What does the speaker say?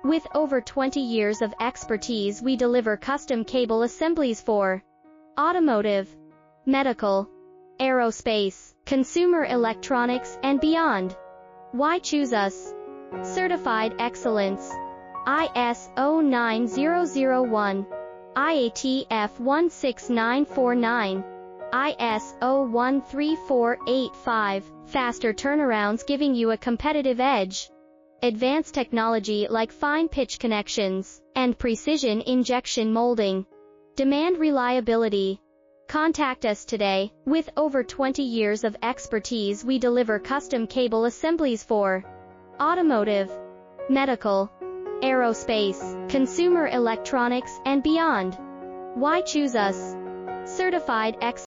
With over 20 years of expertise, we deliver custom cable assemblies for automotive, medical, aerospace, consumer electronics, and beyond. Why choose us? Certified excellence. ISO 9001, IATF 16949, ISO 13485, faster turnarounds giving you a competitive edge. Advanced technology like fine pitch connections and precision injection molding. Demand reliability. Contact us today. With over 20 years of expertise, we deliver custom cable assemblies for automotive, medical, aerospace, consumer electronics, and beyond. Why choose us? Certified excellence.